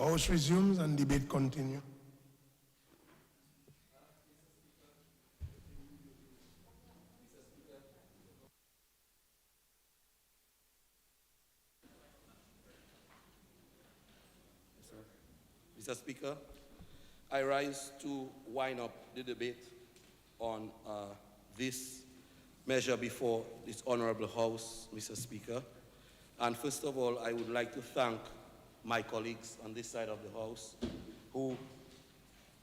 House resumes and debate continue. Mr. Speaker, I rise to wind up the debate on this measure before this honorable House, Mr. Speaker. And first of all, I would like to thank my colleagues on this side of the House who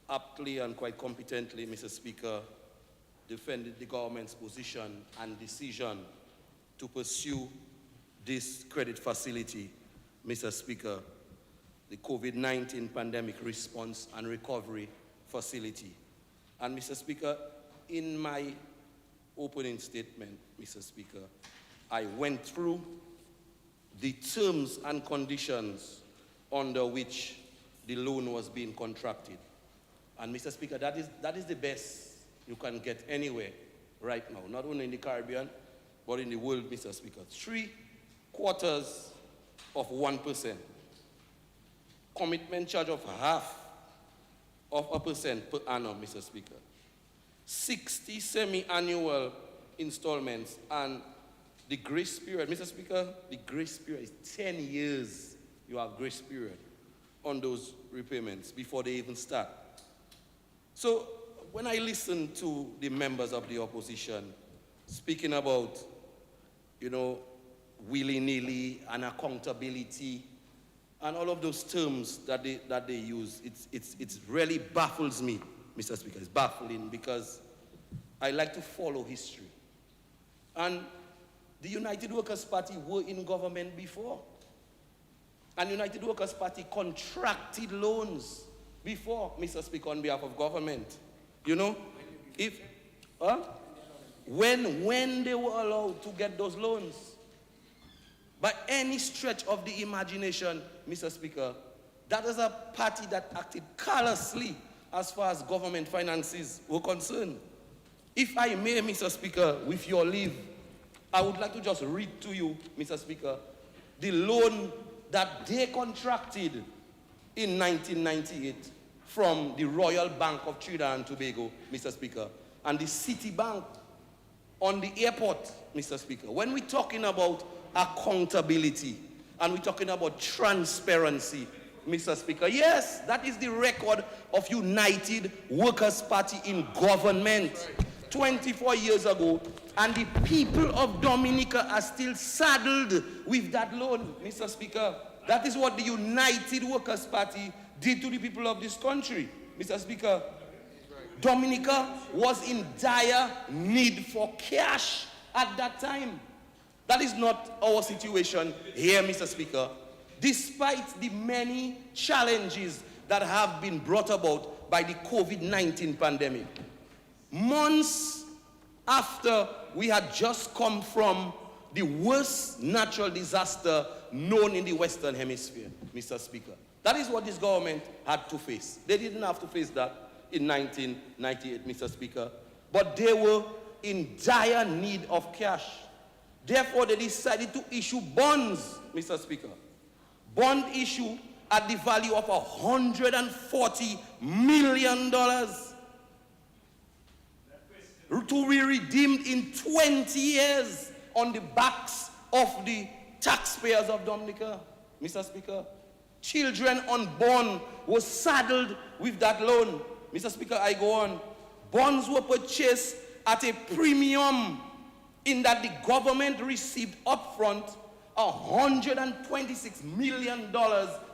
aptly and quite competently, Mr. Speaker, defended the government's position and decision to pursue this credit facility, Mr. Speaker, the COVID-19 pandemic response and recovery facility. And Mr. Speaker, in my opening statement, Mr. Speaker, I went through the terms and conditions under which the loan was being contracted. And Mr. Speaker, that is the best you can get anywhere right now, not only in the Caribbean, but in the world, Mr. Speaker. 3/4 of 1%. Commitment charge of 0.5% per annum, Mr. Speaker. 60 semi-annual installments, and the grace period, Mr. Speaker, the grace period is 10 years. You have grace period on those repayments before they even start. So when I listen to the members of the opposition speaking about, willy-nilly and accountability and all of those terms that they use, it really baffles me, Mr. Speaker. It's baffling because I like to follow history. And the United Workers' Party were in government before. And United Workers' Party contracted loans before, Mr. Speaker, on behalf of government. When they were allowed to get those loans. By any stretch of the imagination, Mr. Speaker, that is a party that acted callously as far as government finances were concerned. If I may, Mr. Speaker, with your leave, I would like to just read to you, Mr. Speaker, the loan that they contracted in 1998 from the Royal Bank of Trinidad and Tobago, Mr. Speaker, and the Citibank on the airport, Mr. Speaker. When we're talking about accountability and we're talking about transparency, Mr. Speaker, yes, that is the record of United Workers' Party in government 24 years ago, and the people of Dominica are still saddled with that loan, Mr. Speaker. That is what the United Workers' Party did to the people of this country, Mr. Speaker. Dominica was in dire need for cash at that time. That is not our situation here, Mr. Speaker. Despite the many challenges that have been brought about by the COVID-19 pandemic, months after we had just come from the worst natural disaster known in the Western Hemisphere, Mr. Speaker. That is what this government had to face. They didn't have to face that in 1998, Mr. Speaker, but they were in dire need of cash. Therefore, they decided to issue bonds, Mr. Speaker. Bond issue at the value of $140 million to be redeemed in 20 years on the backs of the taxpayers of Dominica, Mr. Speaker. Children unborn were saddled with that loan. Mr. Speaker, I go on. Bonds were purchased at a premium in that the government received upfront $126 million,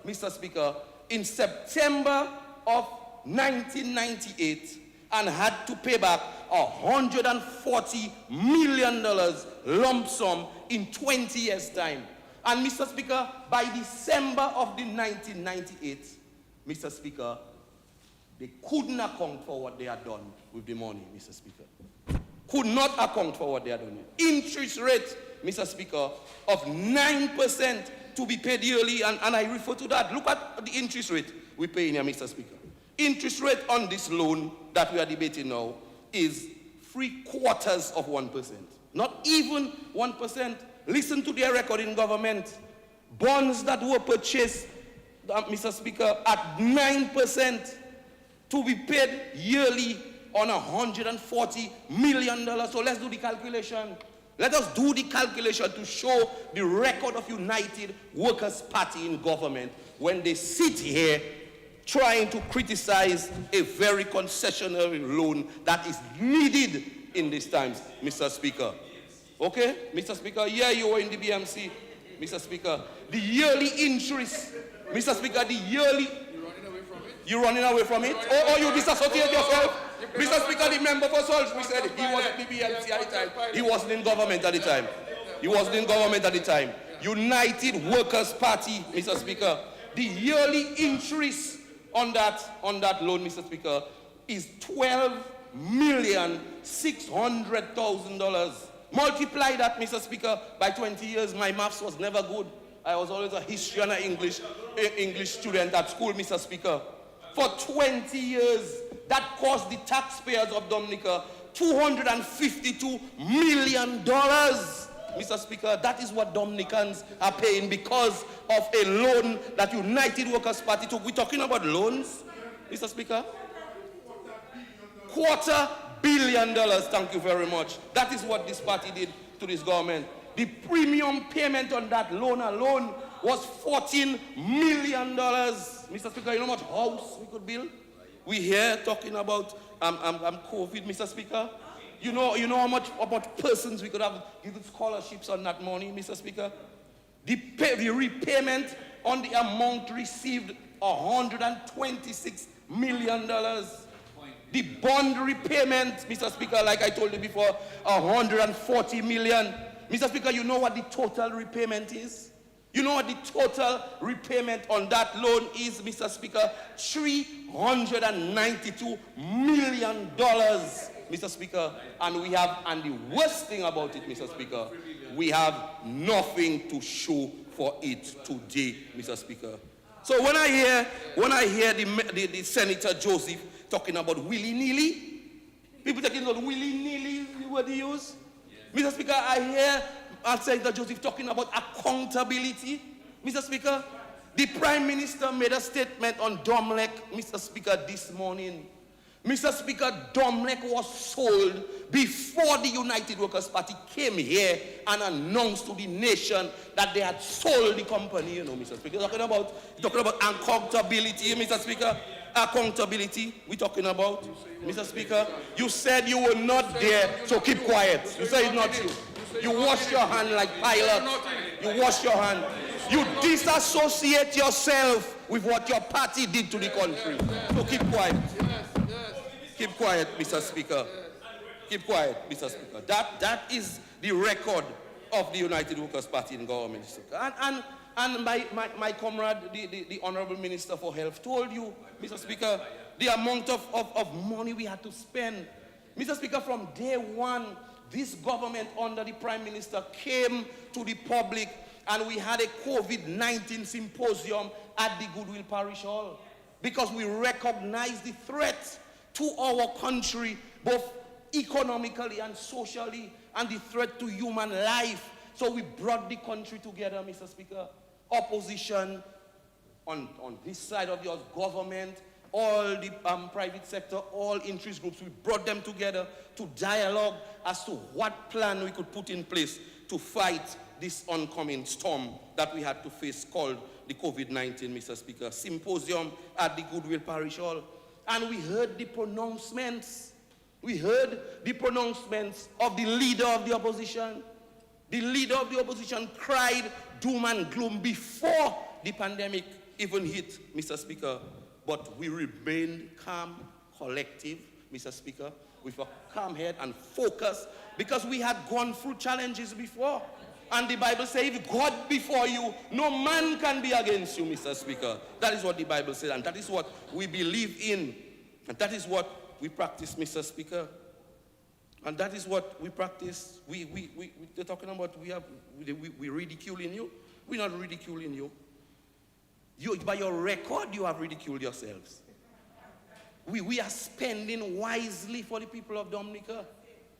Mr. Speaker, in September of 1998, and had to pay back $140 million lump sum in 20 years' time. And Mr. Speaker, by December of the 1998, Mr. Speaker, they couldn't account for what they had done with the money, Mr. Speaker. Could not account for what they had done. Interest rate, Mr. Speaker, of 9% to be paid yearly, and I refer to that. Look at the interest rate we pay in here, Mr. Speaker. Interest rate on this loan that we are debating now is 3/4 of 1%. Not even 1%. Listen to their record in government. Bonds that were purchased Mr. Speaker, at 9% to be paid yearly on $140 million. So let's do the calculation. Let us do the calculation to show the record of United Workers' Party in government when they sit here trying to criticize a very concessionary loan that is needed in these times, Mr. Speaker. Okay, Mr. Speaker, yeah, you were in the BMC, Mr. Speaker. The yearly interest, Mr. Speaker, the yearly... You're running away from it? Or you disassociate yourself? Mr. Speaker, the member for Salisbury said he wasn't in the BMC at the time. He wasn't in government at the time. He wasn't in government at the time. United Workers' Party, Mr. Speaker. The yearly interest on that loan, Mr. Speaker, is $12,600,000. Multiply that, Mr. Speaker, by 20 years. My maths was never good. I was always a history and an English student at school, Mr. Speaker. For 20 years, that cost the taxpayers of Dominica $252 million. Mr. Speaker, that is what Dominicans are paying because of a loan that United Workers' Party took. We're talking about loans, Mr. Speaker? $250 million, thank you very much. That is what this party did to this government. The premium payment on that loan alone was $14 million. Mr. Speaker, you know how much house we could build? We here talking about COVID, Mr. Speaker. You know how much about persons we could have given scholarships on that money, Mr. Speaker. The repayment on the amount received, $126 million. The bond repayment, Mr. Speaker, like I told you before, $140 million. Mr. Speaker, you know what the total repayment is? You know what the total repayment on that loan is, Mr. Speaker? $392 million, Mr. Speaker. And the worst thing about it, Mr. Speaker, we have nothing to show for it today, Mr. Speaker. So when I hear the Senator Joseph talking about willy-nilly, people talking about willy-nilly, the word he used. Yes. Mr. Speaker, I hear Senator Joseph talking about accountability. Mr. Speaker, the Prime Minister made a statement on Domlec, Mr. Speaker, this morning. Mr. Speaker, Domlec was sold before the United Workers' Party came here and announced to the nation that they had sold the company, you know, Mr. Speaker. You're talking about accountability, Mr. Speaker. Accountability, we're talking about, Mr. Speaker. You said you were not there, so keep quiet. You said it's not you. You wash your hand like Pilate. You wash your hand. You disassociate yourself with what your party did to the country. So keep quiet. Keep quiet, Mr. Speaker. Keep quiet, Mr. Speaker. That is the record of the United Workers' Party in government, Mr. Speaker. And my comrade, the Honorable Minister for Health, told you, Mr. Speaker, the amount of money we had to spend. Mr. Speaker, from day one, this government under the Prime Minister came to the public and we had a COVID-19 symposium at the Goodwill Parish Hall because we recognized the threat to our country, both economically and socially, and the threat to human life. So we brought the country together, Mr. Speaker. Opposition on this side of yours, government, all the private sector, all interest groups, we brought them together to dialogue as to what plan we could put in place to fight this oncoming storm that we had to face called the COVID-19, Mr. Speaker. Symposium at the Goodwill Parish Hall. And we heard the pronouncements. We heard the pronouncements of the leader of the opposition. The leader of the opposition cried doom and gloom before the pandemic even hit, Mr. Speaker. But we remained calm, collective, Mr. Speaker, with a calm head and focus because we had gone through challenges before. And the Bible says, if God before you, no man can be against you, Mr. Speaker. That is what the Bible says, and that is what we believe in. And that is what we practice, Mr. Speaker. And that is what we practice. They're talking about we ridiculing you. We're not ridiculing you. By your record, you have ridiculed yourselves. We are spending wisely for the people of Dominica.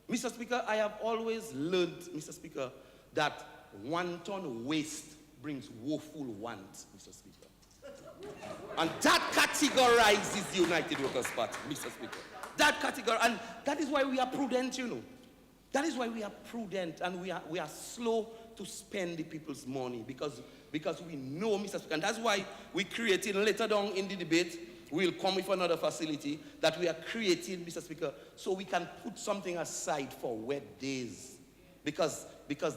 Mr. Speaker, I have always learned, Mr. Speaker, that wanton waste brings woeful want, Mr. Speaker. And that categorizes the United Workers' Party, Mr. Speaker. That category, and that is why we are prudent, you know. That is why we are prudent and we are slow to spend the people's money because we know, Mr. Speaker, and that's why we created later down in the debate, we'll come with another facility that we are creating, Mr. Speaker, so we can put something aside for wet days. Because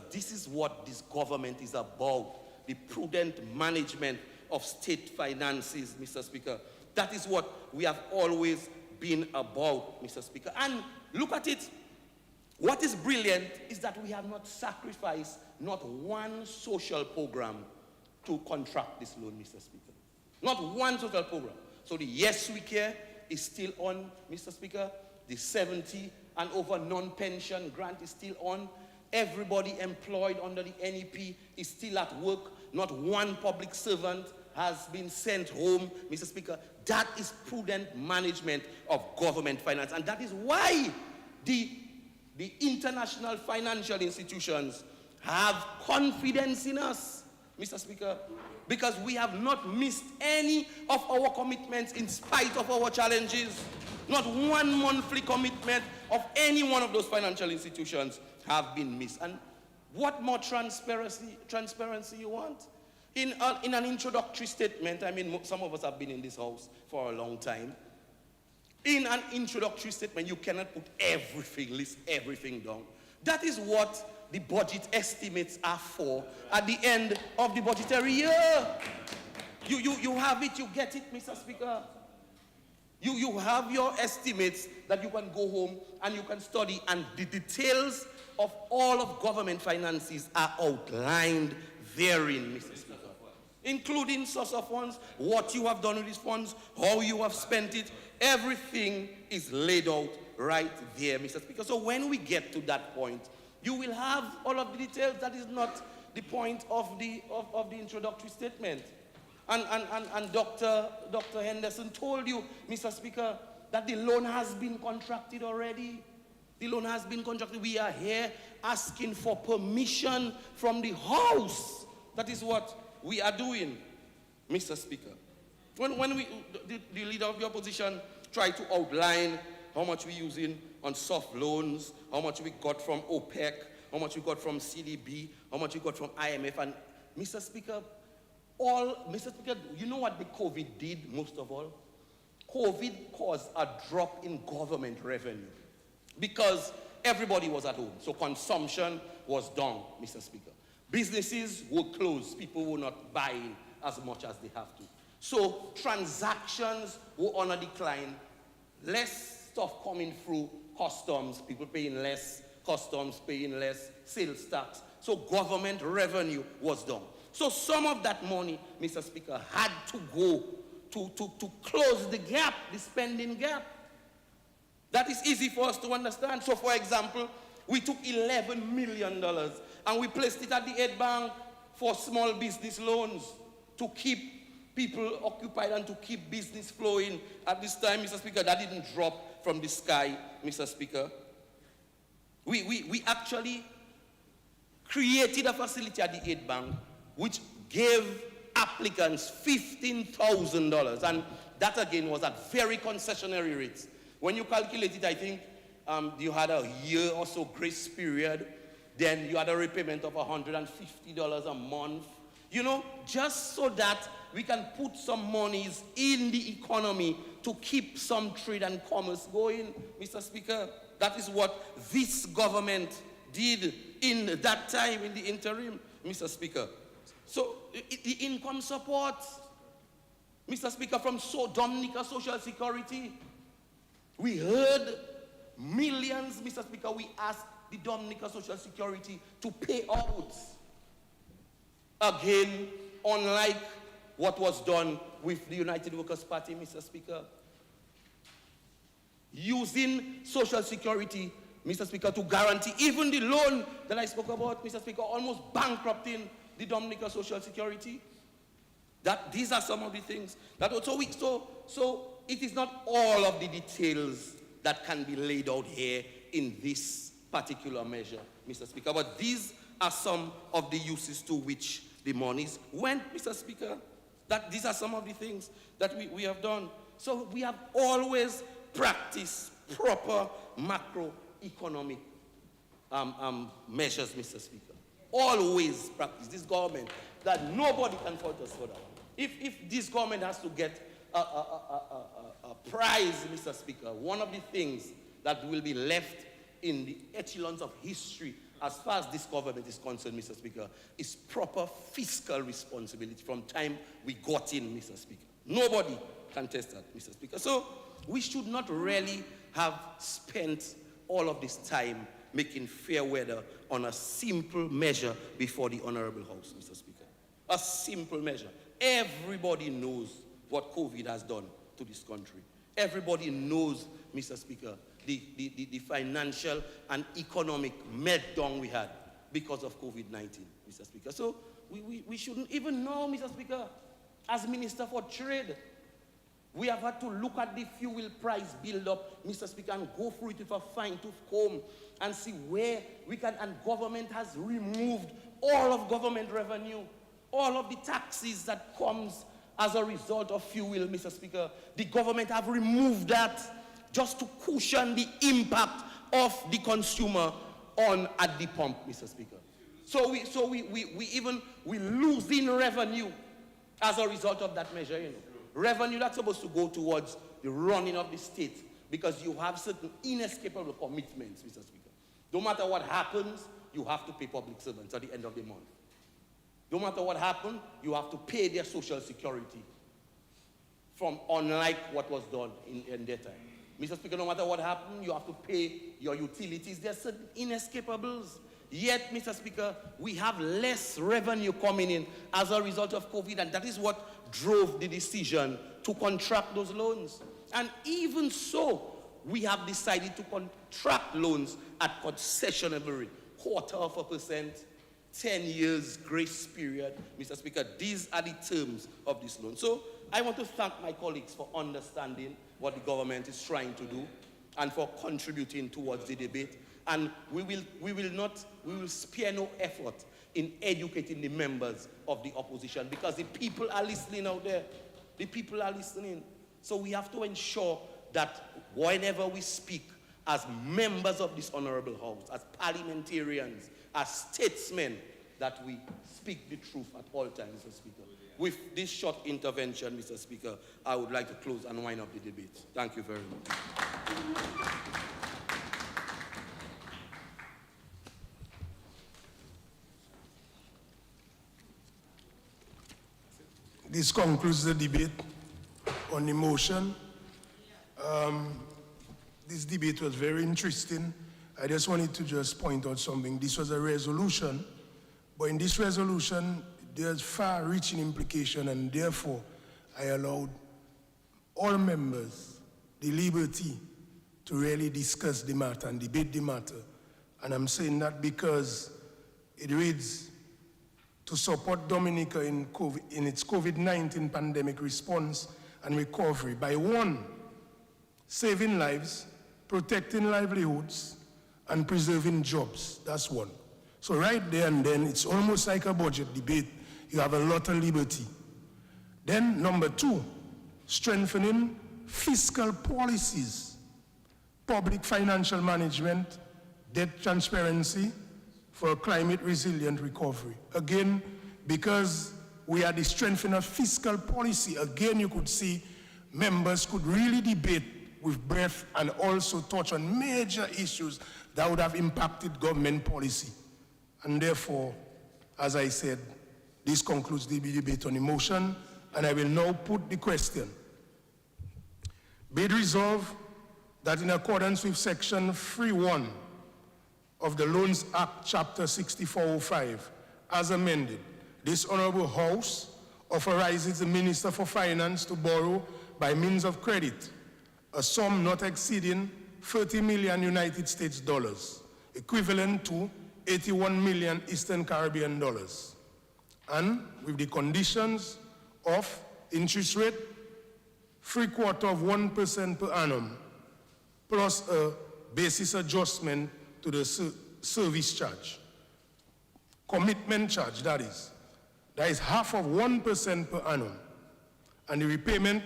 this is what this government is about, the prudent management of state finances, Mr. Speaker. That is what we have always been about, Mr. Speaker. And look at it. What is brilliant is that we have not sacrificed not one social program to contract this loan, Mr. Speaker. Not one social program. So the Yes We Care is still on, Mr. Speaker. The 70 and over non-pension grant is still on. Everybody employed under the NEP is still at work. Not one public servant has been sent home, Mr. Speaker. That is prudent management of government finance. And that is why the international financial institutions have confidence in us, Mr. Speaker, because we have not missed any of our commitments in spite of our challenges. Not one monthly commitment of any one of those financial institutions have been missed. And what more transparency you want? In an introductory statement, I mean, some of us have been in this house for a long time. In an introductory statement, you cannot put everything, list everything down. That is what the budget estimates are for at the end of the budgetary year. You have it, you get it, Mr. Speaker. You have your estimates that you can go home and you can study, and the details of all of government finances are outlined therein, Mr. Speaker. Including source of funds, what you have done with these funds, how you have spent it, everything is laid out right there, Mr. Speaker. So when we get to that point, you will have all of the details. That is not the point of the introductory statement. And Dr. Henderson told you, Mr. Speaker, that the loan has been contracted already. The loan has been contracted. We are here asking for permission from the House. That is what we are doing, Mr. Speaker. When the leader of the opposition tried to outline how much we're using on soft loans, how much we got from OPEC, how much we got from CDB, how much we got from IMF, and Mr. Speaker, you know what the COVID did most of all? COVID caused a drop in government revenue because everybody was at home. So consumption was down, Mr. Speaker. Businesses were closed. People were not buying as much as they have to. So transactions were on a decline. Less stuff coming through customs, people paying less, customs paying less, sales tax. So government revenue was down. So some of that money, Mr. Speaker, had to go to close the gap, the spending gap. That is easy for us to understand. So for example, we took $11 million and we placed it at the Aid Bank for small business loans to keep people occupied and to keep business flowing. At this time, Mr. Speaker, that didn't drop from the sky, Mr. Speaker. We actually created a facility at the Aid Bank which gave applicants $15,000, and that again was at very concessionary rates. When you calculate it, I think you had a year or so grace period, then you had a repayment of $150 a month, you know, just so that we can put some monies in the economy to keep some trade and commerce going, Mr. Speaker. That is what this government did in that time, in the interim, Mr. Speaker. So the income support, Mr. Speaker, from Dominica Social Security, we heard millions, Mr. Speaker, we asked the Dominica Social Security to pay out. Again, unlike what was done with the United Workers' Party, Mr. Speaker. Using Social Security, Mr. Speaker, to guarantee even the loan that I spoke about, Mr. Speaker, almost bankrupting the Dominica Social Security. These are some of the things that so it is not all of the details that can be laid out here in this particular measure, Mr. Speaker, but these are some of the uses to which the monies went, Mr. Speaker. That these are some of the things that we have done. So we have always practiced proper macroeconomic measures, Mr. Speaker. Always practice. This government, that nobody can fault us for that. If this government has to get a prize, Mr. Speaker, one of the things that will be left in the echelons of history as far as this government is concerned, Mr. Speaker, is proper fiscal responsibility from time we got in, Mr. Speaker. Nobody can test that, Mr. Speaker. So we should not really have spent all of this time making fair weather on a simple measure before the Honorable House, Mr. Speaker. A simple measure. Everybody knows what COVID has done to this country. Everybody knows, Mr. Speaker, the financial and economic meltdown we had because of COVID-19, Mr. Speaker. So we shouldn't even know, Mr. Speaker, as Minister for Trade, we have had to look at the fuel price build-up, Mr. Speaker, and go through it with a fine-tooth comb and see where we can, and government has removed all of government revenue, all of the taxes that comes as a result of fuel, Mr. Speaker. The government have removed that just to cushion the impact of the consumer at the pump, Mr. Speaker. So we losing revenue as a result of that measure, you know. Revenue that's supposed to go towards the running of the state because you have certain inescapable commitments, Mr. Speaker. No matter what happens, you have to pay public servants at the end of the month. No matter what happens, you have to pay their social security from unlike what was done in their time. Mr. Speaker, no matter what happens, you have to pay your utilities. There are certain inescapables. Yet, Mr. Speaker, we have less revenue coming in as a result of COVID, and that is what drove the decision to contract those loans. And even so, we have decided to contract loans at concessionable rate, 0.25%, 10 years grace period, Mr. Speaker. These are the terms of this loan. So I want to thank my colleagues for understanding what the government is trying to do and for contributing towards the debate. And we will spare no effort in educating the members of the opposition because the people are listening out there. The people are listening. So we have to ensure that whenever we speak as members of this honorable house, as parliamentarians, as statesmen, that we speak the truth at all times, Mr. Speaker. With this short intervention, Mr. Speaker, I would like to close and wind up the debate. Thank you very much. This concludes the debate on the motion. This debate was very interesting. I just wanted to just point out something. This was a resolution, but in this resolution, there's far-reaching implication, and therefore, I allowed all members the liberty to really discuss the matter and debate the matter. And I'm saying that because it reads, to support Dominica in its COVID-19 pandemic response and recovery by 1, saving lives, protecting livelihoods, and preserving jobs. That's 1. So right there and then, it's almost like a budget debate. You have a lot of liberty. Then number 2, strengthening fiscal policies, public financial management, debt transparency, for a climate resilient recovery. Again, because we are the strengthening of fiscal policy, again, you could see members could really debate with breadth and also touch on major issues that would have impacted government policy. And therefore, as I said, this concludes the debate on the motion, and I will now put the question. Be it resolved that in accordance with section 3.1 of the Loans Act, Chapter 6405, as amended, this Honorable House authorizes the Minister for Finance to borrow by means of credit a sum not exceeding 30 million United States dollars, equivalent to 81 million Eastern Caribbean dollars, and with the conditions of interest rate 0.75% per annum, plus a basis adjustment to the service charge. Commitment charge, that is half of 1% per annum, and the repayment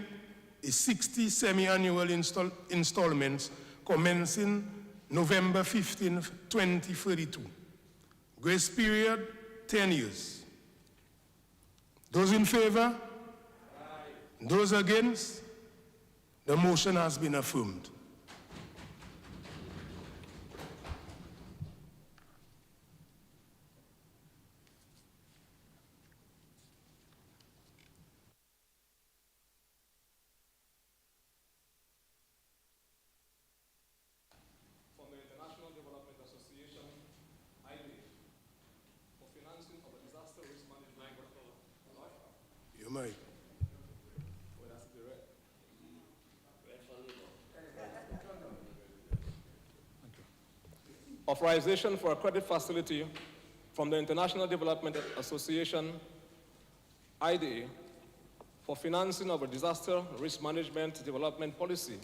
is 60 semi-annual installments commencing November 15, 2032. Grace period, 10 years. Those in favor? Aye. Those against? The motion has been affirmed. You might. Authorization for a credit facility from the International Development Association, IDA, for financing of a disaster risk management development policy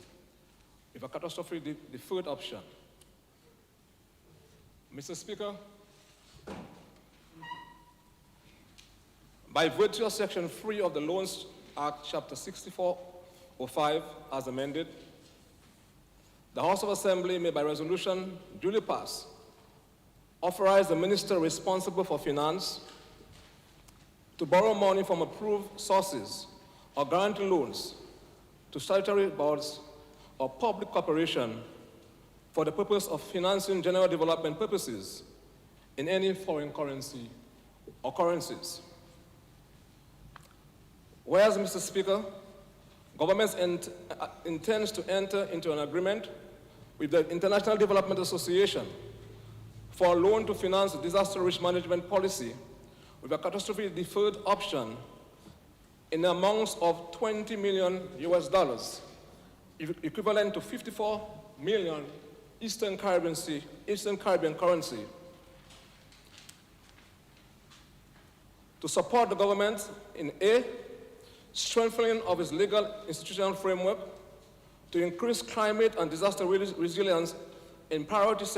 with a catastrophe deferred option. Mr. Speaker, by virtue of Section 3 of the Loans Act, Chapter 6405, as amended, the House of Assembly may by resolution duly pass authorize the minister responsible for finance to borrow money from approved sources or guarantee loans to statutory boards or public corporation for the purpose of financing general development purposes in any foreign currency or currencies. Whereas, Mr. Speaker, government intends to enter into an agreement with the International Development Association for a loan to finance disaster risk management policy with a catastrophe deferred option in the amounts of $20 million US, equivalent to 54 million Eastern Caribbean currency, to support the government in A, strengthening of its legal institutional framework, to increase climate and disaster resilience in priority